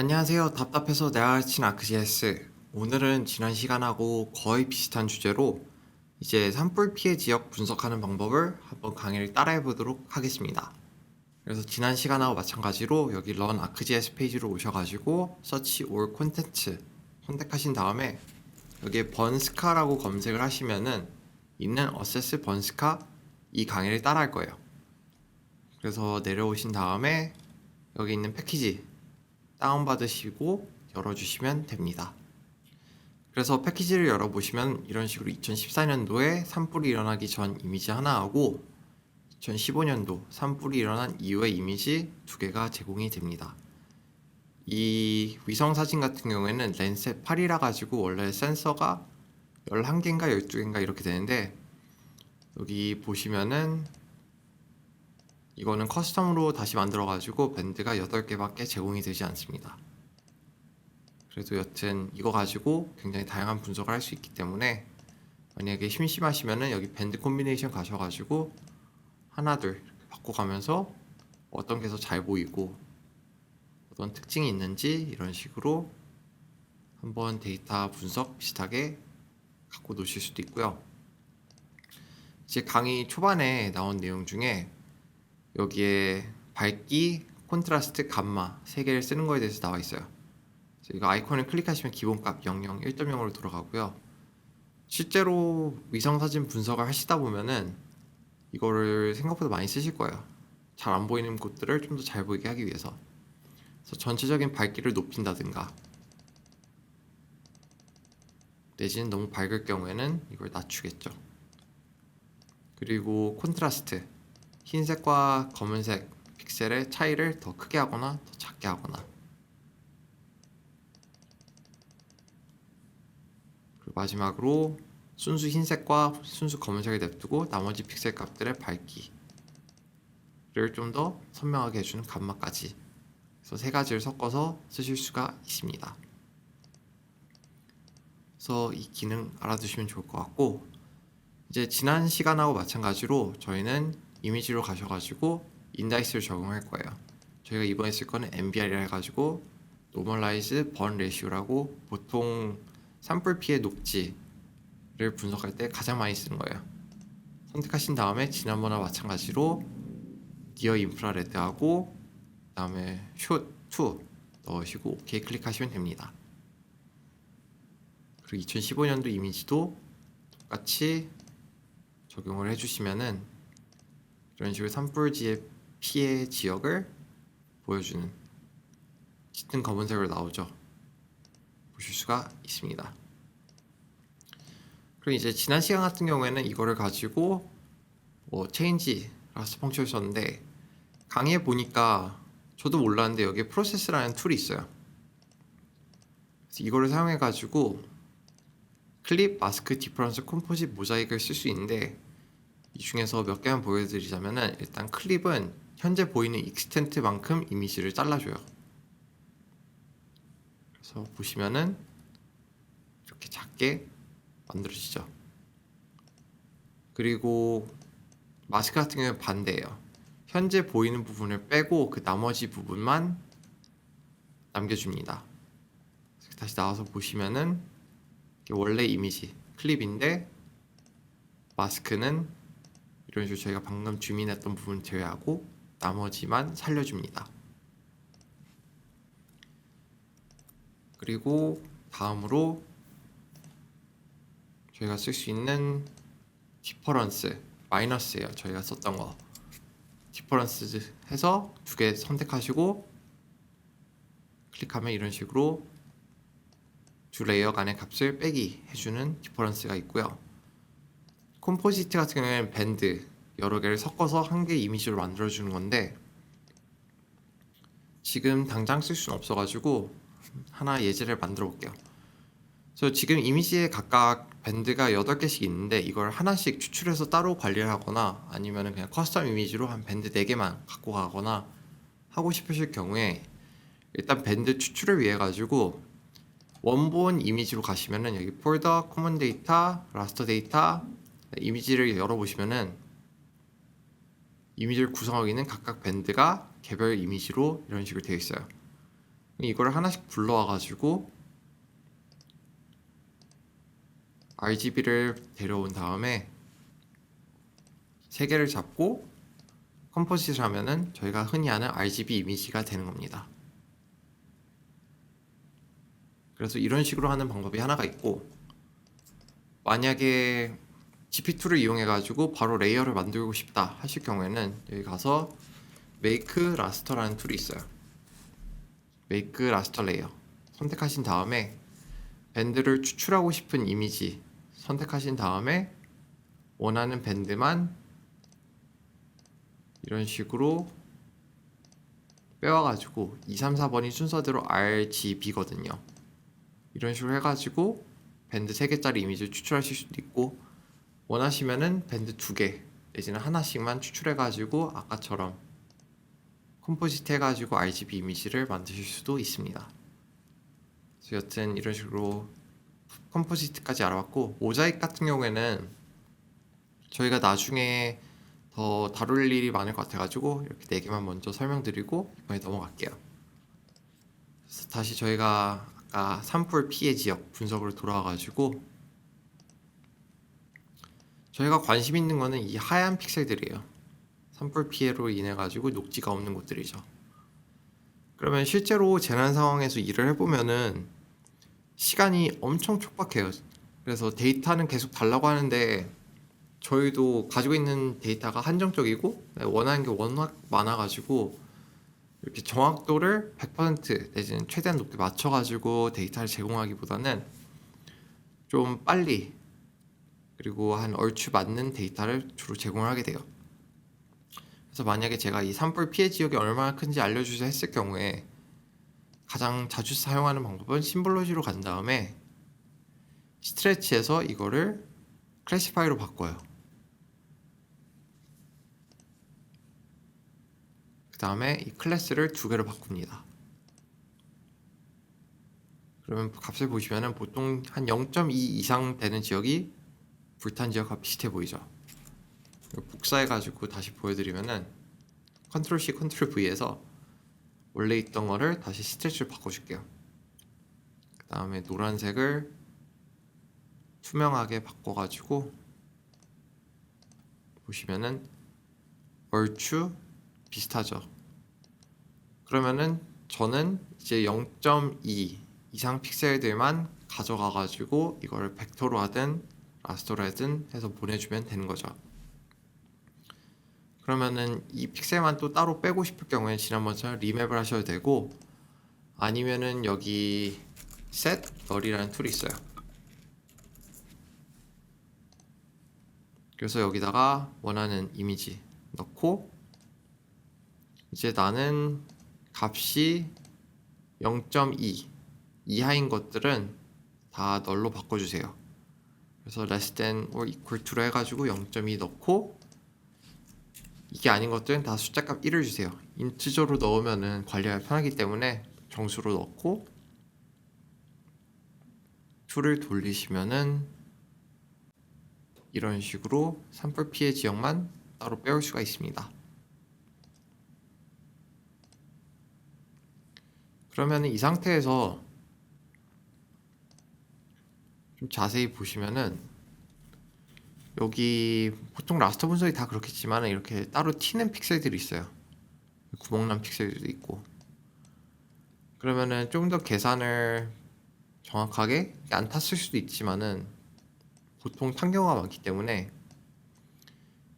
안녕하세요. 답답해서 내가 친 아크GS. 오늘은 지난 시간하고 거의 비슷한 주제로 이제 산불 피해 지역 분석하는 방법을 한번 강의를 따라해 보도록 하겠습니다. 그래서 지난 시간하고 마찬가지로 여기 run ArcGIS 페이지로 오셔가지고 search all contents 선택하신 다음에 여기에 번스카라고 검색을 하시면은 있는 assess 번스카 이 강의를 따라할 거예요. 그래서 내려오신 다음에 여기 있는 패키지 다운받으시고 열어주시면 됩니다. 그래서 패키지를 열어보시면 이런 식으로 2014년도에 산불이 일어나기 전 이미지 하나하고 2015년도 산불이 일어난 이후의 이미지 두 개가 제공이 됩니다. 이 위성 사진 같은 경우에는 랜셋 8이라 가지고 원래 센서가 11개인가 12개인가 이렇게 되는데 여기 보시면은 이거는 커스텀으로 다시 만들어 가지고 밴드가 8개밖에 제공이 되지 않습니다. 그래도 여튼 이거 가지고 굉장히 다양한 분석을 할 수 있기 때문에 만약에 심심하시면은 여기 밴드 콤비네이션 가셔가지고 하나 둘 바꿔가면서 어떤 게 더 잘 보이고 어떤 특징이 있는지 이런 식으로 한번 데이터 분석 비슷하게 갖고 노실 수도 있고요. 이제 강의 초반에 나온 내용 중에 여기에 밝기, 콘트라스트, 감마 세 개를 쓰는 거에 대해서 나와 있어요. 이거 아이콘을 클릭하시면 기본값 00, 1.0으로 돌아가고요. 실제로 위성사진 분석을 하시다 보면은 이거를 생각보다 많이 쓰실 거예요. 잘 안 보이는 곳들을 좀 더 잘 보이게 하기 위해서. 그래서 전체적인 밝기를 높인다든가 내지는 너무 밝을 경우에는 이걸 낮추겠죠. 그리고 콘트라스트, 흰색과 검은색 픽셀의 차이를 더 크게 하거나 더 작게 하거나, 마지막으로 순수 흰색과 순수 검은색을 냅두고 나머지 픽셀 값들의 밝기를 좀 더 선명하게 해주는 감마까지, 그래서 세 가지를 섞어서 쓰실 수가 있습니다. 그래서 이 기능 알아두시면 좋을 것 같고, 이제 지난 시간하고 마찬가지로 저희는 이미지로 가셔가지고 인다이스를 적용할 거예요. 저희가 이번에 쓸 거는 MBR이라 해가지고 Normalize Burn Ratio라고 보통 산불 피해 녹지를 분석할 때 가장 많이 쓰는 거예요. 선택하신 다음에 지난번와 마찬가지로 니어 인프라레드하고 그 다음에 숏2 넣으시고 OK 클릭하시면 됩니다. 그리고 2015년도 이미지도 똑같이 적용을 해주시면은 이런 식으로 산불지의 피해 지역을 보여주는 짙은 검은색으로 나오죠. 보실 수가 있습니다. 그리고 이제 지난 시간 같은 경우에는 이거를 가지고 change 라스 펑션을 썼는데, 강의해 보니까 저도 몰랐는데 여기에 프로세스라는 툴이 있어요. 그래서 이거를 사용해 가지고 클립, 마스크, 디퍼런스, 컴포짓, 모자이크를 쓸 수 있는데, 이 중에서 몇 개만 보여드리자면은 일단 클립은 현재 보이는 익스텐트만큼 이미지를 잘라줘요. 그래서 보시면은 이렇게 작게 만들어지죠. 그리고 마스크 같은 경우는 반대예요. 현재 보이는 부분을 빼고 그 나머지 부분만 남겨줍니다. 다시 나와서 보시면은 원래 이미지 클립인데 마스크는 이런 식으로 저희가 방금 줌인했던 부분 제외하고 나머지만 살려줍니다. 그리고 다음으로 저희가 쓸 수 있는 디퍼런스 마이너스예요. 저희가 썼던 거 디퍼런스 해서 두 개 선택하시고 클릭하면 이런 식으로 두 레이어 간의 값을 빼기 해주는 디퍼런스가 있고요. 컴포지트 같은 경우에는 밴드 여러 개를 섞어서 한 개 이미지로 만들어주는 건데, 지금 당장 쓸 수는 없어가지고 하나 예제를 만들어 볼게요. 그래서 지금 이미지에 각각 밴드가 8개씩 있는데 이걸 하나씩 추출해서 따로 관리를 하거나 아니면 그냥 커스텀 이미지로 한 밴드 4개만 갖고 가거나 하고 싶으실 경우에 일단 밴드 추출을 위해 가지고 원본 이미지로 가시면은 여기 폴더, 커먼 데이터, 라스터 데이터 이미지를 열어보시면은 이미지를 구성하고 있는 각각 밴드가 개별 이미지로 이런 식으로 되어 있어요. 이걸 하나씩 불러와 가지고 RGB를 데려온 다음에 세 개를 잡고 컴포짓을 하면은 저희가 흔히 아는 RGB 이미지가 되는 겁니다. 그래서 이런 식으로 하는 방법이 하나가 있고, 만약에 GP2를 이용해 가지고 바로 레이어를 만들고 싶다 하실 경우에는 여기 가서 Make Raster라는 툴이 있어요. Make Raster Layer 선택하신 다음에 밴드를 추출하고 싶은 이미지 선택하신 다음에 원하는 밴드만 이런 식으로 빼와가지고 2, 3, 4번이 순서대로 RGB거든요. 이런 식으로 해가지고 밴드 3개짜리 이미지를 추출하실 수도 있고, 원하시면은 밴드 2개 내지는 하나씩만 추출해가지고 아까처럼 컴포짓 해가지고 RGB 이미지를 만드실 수도 있습니다. 그래서 여튼 이런 식으로 컴포지트까지 알아봤고, 모자이크 같은 경우에는 저희가 나중에 더 다룰 일이 많을 것 같아가지고 이렇게 4개만 먼저 설명드리고 이번에 넘어갈게요. 그래서 다시 저희가 아까 산불 피해 지역 분석으로 돌아와가지고 저희가 관심 있는 거는 이 하얀 픽셀들이에요. 산불 피해로 인해 가지고 녹지가 없는 곳들이죠. 그러면 실제로 재난 상황에서 일을 해보면은 시간이 엄청 촉박해요. 그래서 데이터는 계속 달라고 하는데 저희도 가지고 있는 데이터가 한정적이고 원하는 게 워낙 많아가지고 이렇게 정확도를 100% 내지는 최대한 높게 맞춰가지고 데이터를 제공하기보다는 좀 빨리 그리고 한 얼추 맞는 데이터를 주로 제공을 하게 돼요. 그래서 만약에 제가 이 산불 피해 지역이 얼마나 큰지 알려주자 했을 경우에 가장 자주 사용하는 방법은 심볼로지로 간 다음에 스트레치에서 이거를 클래시파이로 바꿔요. 그 다음에 이 클래스를 2개로 바꿉니다. 그러면 값을 보시면은 보통 한 0.2 이상 되는 지역이 불탄 지역과 비슷해 보이죠. 복사해가지고 다시 보여드리면은 컨트롤 C, 컨트롤 V에서 원래 있던 거를 다시 스트레치로 바꿔줄게요. 그 다음에 노란색을 투명하게 바꿔가지고 보시면은 얼추 비슷하죠. 그러면은 저는 이제 0.2 이상 픽셀들만 가져가가지고 이걸 벡터로 하든 라스터로 하든 해서 보내주면 되는 거죠. 그러면은 이 픽셀만 또 따로 빼고 싶을 경우에 지난번처럼 리맵을 하셔도 되고, 아니면은 여기 set null이라는 툴이 있어요. 그래서 여기다가 원하는 이미지 넣고 이제 나는 값이 0.2 이하인 것들은 다 널로 바꿔주세요. 그래서 less than or equal to로 해가지고 0.2 넣고, 이게 아닌 것들은 다 숫자값 1을 주세요. 인트저로 넣으면은 관리하기 편하기 때문에 정수로 넣고 툴을 돌리시면은 이런 식으로 산불 피해 지역만 따로 빼올 수가 있습니다. 그러면 이 상태에서 좀 자세히 보시면은 여기 보통 라스터 분석이 다 그렇겠지만 이렇게 따로 튀는 픽셀들이 있어요. 구멍난 픽셀들도 있고. 그러면은 좀 더 계산을 정확하게 안 탔을 수도 있지만은 보통 탄 경우가 많기 때문에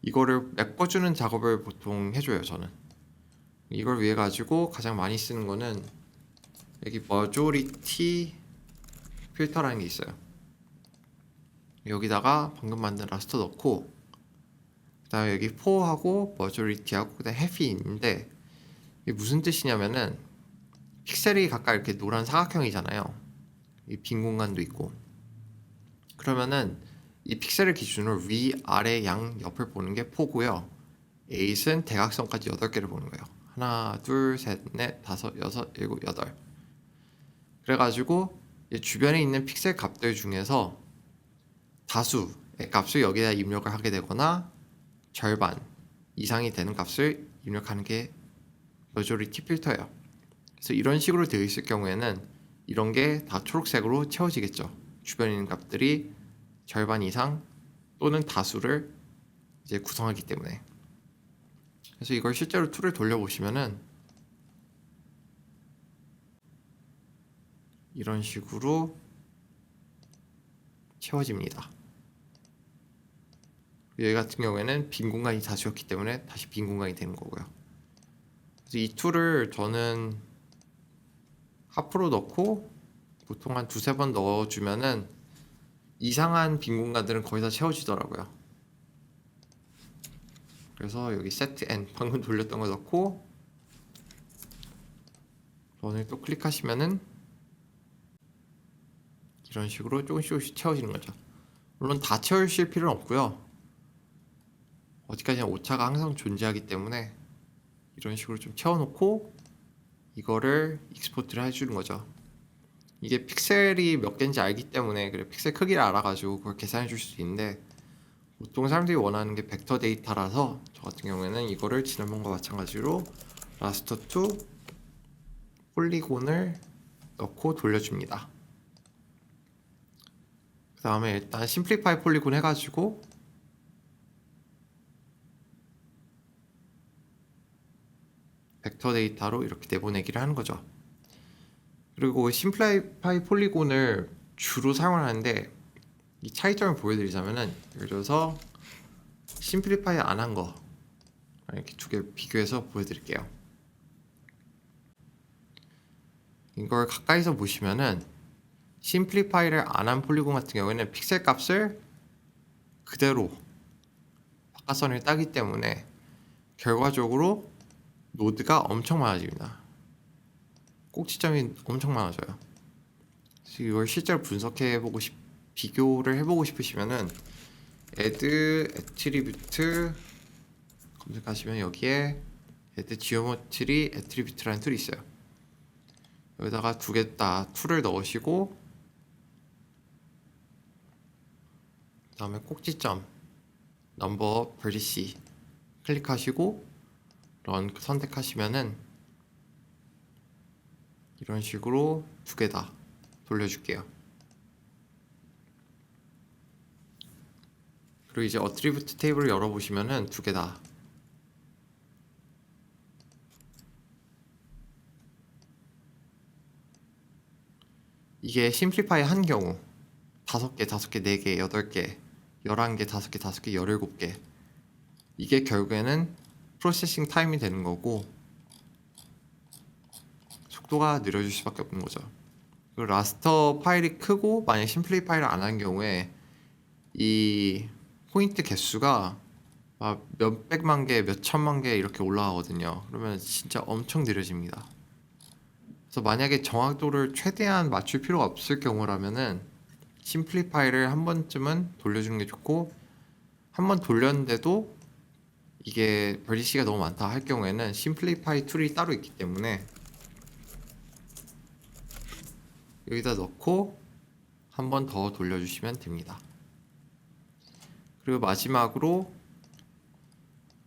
이거를 메꿔주는 작업을 보통 해줘요. 저는 이걸 위해 가지고 가장 많이 쓰는 거는 여기 majority 필터라는 게 있어요. 여기다가 방금 만든 라스터 넣고 그 다음에 여기 for하고 majority하고 그 다음에 heavy 있는데 이게 무슨 뜻이냐면은 픽셀이 각각 이렇게 노란 사각형이잖아요. 이 빈 공간도 있고. 그러면은 이 픽셀을 기준으로 위, 아래, 양, 옆을 보는 게 포고요. 8은 대각선까지 8개를 보는 거예요. 하나, 둘, 셋, 넷, 다섯, 여섯, 일곱, 여덟. 그래가지고 주변에 있는 픽셀 값들 중에서 다수의 값을 여기다 입력을 하게 되거나 절반 이상이 되는 값을 입력하는 게 majority 필터예요. 그래서 이런 식으로 되어 있을 경우에는 이런 게 다 초록색으로 채워지겠죠. 주변에 있는 값들이 절반 이상 또는 다수를 이제 구성하기 때문에. 그래서 이걸 실제로 툴을 돌려보시면은 이런 식으로 채워집니다. 여기 같은 경우에는 빈 공간이 다수였기 때문에 다시 빈 공간이 되는 거고요. 그래서 이 툴을 저는 하프로 넣고 보통 한 두세 번 넣어주면은 이상한 빈 공간들은 거의 다 채워지더라고요. 그래서 여기 set n 방금 돌렸던 거 넣고 런을 또 클릭하시면은 이런 식으로 조금씩 채워지는 거죠. 물론 다 채우실 필요는 없고요. 어디까지나 오차가 항상 존재하기 때문에 이런 식으로 좀 채워놓고 이거를 익스포트를 해주는 거죠. 이게 픽셀이 몇 개인지 알기 때문에 그래 픽셀 크기를 알아가지고 그걸 계산해 줄 수 있는데 보통 사람들이 원하는 게 벡터 데이터라서 저 같은 경우에는 이거를 지난번과 마찬가지로 라스터 투 폴리곤을 넣고 돌려줍니다. 그 다음에 일단 심플리파이 폴리곤 해가지고 벡터 데이터로 이렇게 내보내기를 하는 거죠. 그리고 심플리파이 폴리곤을 주로 사용하는데 이 차이점을 보여드리자면은 예를 들어서 심플리파이 안 한 거 이렇게 두 개 비교해서 보여드릴게요. 이걸 가까이서 보시면은 심플리파이를 안 한 폴리곤 같은 경우에는 픽셀 값을 그대로 바깥선을 따기 때문에 결과적으로 노드가 엄청 많아집니다. 꼭지점이 엄청 많아져요. 그래서 이걸 실제로 분석해보고 비교를 해보고 싶으시면은 add attribute 검색하시면 여기에 add geometry attribute라는 툴이 있어요. 여기다가 두 개 다 툴을 넣으시고 그 다음에 꼭지점 넘버 vertice 클릭하시고 런 선택하시면은 이런 식으로 두 개 다 돌려줄게요. 그리고 이제 어트리뷰트 테이블을 열어보시면은 두 개 다 이게 심플리파이 한 경우 5개, 5개, 4개, 8개, 11개, 5개, 5개, 17개 이게 결국에는 프로세싱 타임이 되는 거고 속도가 느려질 수밖에 없는 거죠. 그리고 라스터 파일이 크고 만약 심플리파이를 안 한 경우에 이 포인트 개수가 막 몇백만 개, 몇천만 개 이렇게 올라가거든요. 그러면 진짜 엄청 느려집니다. 그래서 만약에 정확도를 최대한 맞출 필요가 없을 경우라면은 심플리파이를 한 번쯤은 돌려주는 게 좋고 한 번 돌렸는데도 이게 버리시가 너무 많다 할 경우에는 심플리파이 툴이 따로 있기 때문에 여기다 넣고 한 번 더 돌려주시면 됩니다. 그리고 마지막으로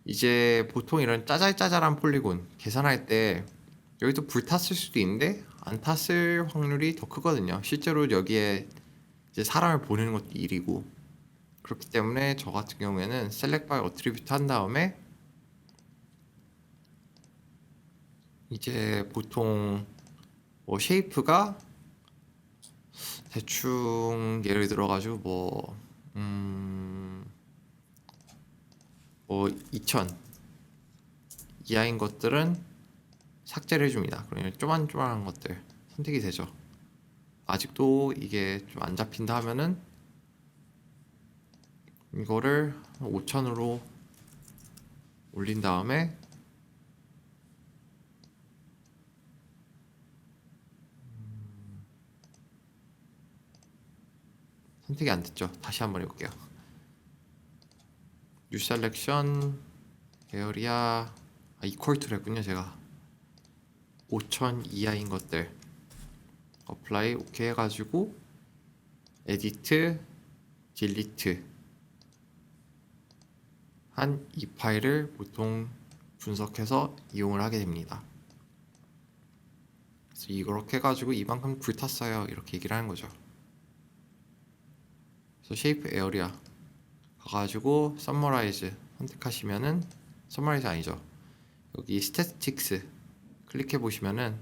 이제 보통 이런 짜잘짜잘한 폴리곤 계산할 때 여기도 불 탔을 수도 있는데 안 탔을 확률이 더 크거든요. 실제로 여기에 이제 사람을 보내는 것도 일이고 그렇기 때문에 저 같은 경우에는 select by attribute 한 다음에 이제 보통 뭐 쉐이프가 대충 예를 들어 가지고 뭐 2000 이하인 것들은 삭제를 해줍니다. 그러면 쪼만쪼만한 것들 선택이 되죠. 아직도 이게 좀 안 잡힌다 하면은 이거를 5000으로 올린 다음에 선택이 안 됐죠. 다시 한번 해볼게요. New Selection Area equal to를 했군요. 제가 5000 이하인 것들 Apply OK 해가지고 Edit Delete 한 이 파일을 보통 분석해서 이용을 하게 됩니다. 그래서 이렇게 해가지고 이만큼 불탔어요. 이렇게 얘기를 하는 거죠. 그래서 쉐이프 에어리아 가가지고 서머라이즈 선택하시면은 서머라이즈 아니죠. 여기 스태틱스 클릭해 보시면은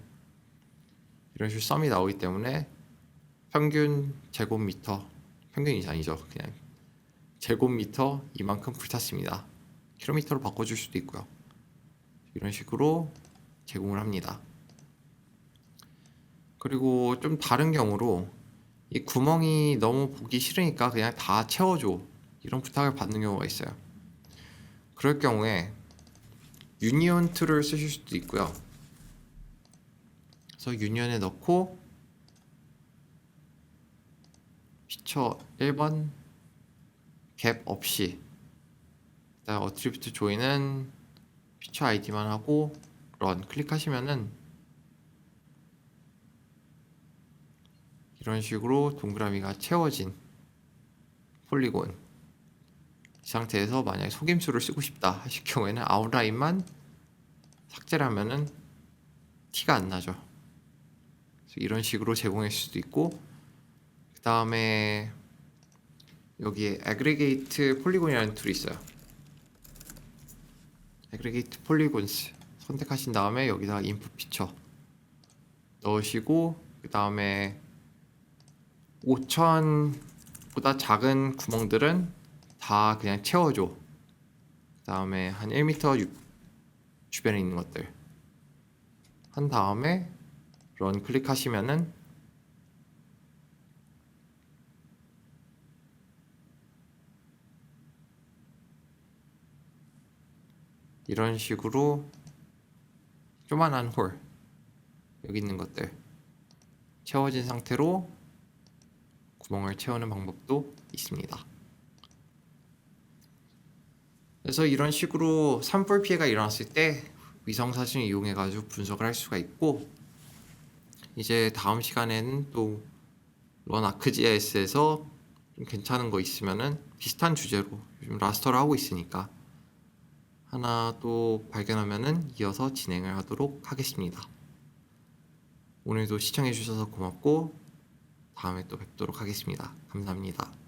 이런 식으로 썸이 나오기 때문에 평균 제곱미터, 평균이 아니죠. 그냥 제곱미터 이만큼 불탔습니다. 킬로미터로 바꿔줄 수도 있고요. 이런 식으로 제공을 합니다. 그리고 좀 다른 경우로 이 구멍이 너무 보기 싫으니까 그냥 다 채워줘, 이런 부탁을 받는 경우가 있어요. 그럴 경우에 유니온 툴을 쓰실 수도 있고요. 그래서 유니온에 넣고 피처 1번 갭 없이, 일단 어트리뷰트 조인은 피처 아이디만 하고 런 클릭하시면은 이런 식으로 동그라미가 채워진 폴리곤, 이 상태에서 만약에 속임수를 쓰고 싶다 하실 경우에는 아웃라인만 삭제를 하면은 티가 안 나죠. 그래서 이런 식으로 제공할 수도 있고, 그 다음에 여기에 aggregate 폴리곤이라는 툴이 있어요. aggregate polygons 선택하신 다음에 여기다가 input 피처 넣으시고, 그 다음에 5000보다 작은 구멍들은 다 그냥 채워줘. 그 다음에 한 1m 주변에 있는 것들 한 다음에 런 클릭하시면은 이런 식으로 조만한 홀, 여기 있는 것들 채워진 상태로 구멍을 채우는 방법도 있습니다. 그래서 이런 식으로 산불 피해가 일어났을 때 위성사진을 이용해 가지고 분석을 할 수가 있고, 이제 다음 시간에는 또 런 아크지에스에서 좀 괜찮은 거 있으면은 비슷한 주제로 요즘 라스터를 하고 있으니까 하나 또 발견하면은 이어서 진행을 하도록 하겠습니다. 오늘도 시청해 주셔서 고맙고 다음에 또 뵙도록 하겠습니다. 감사합니다.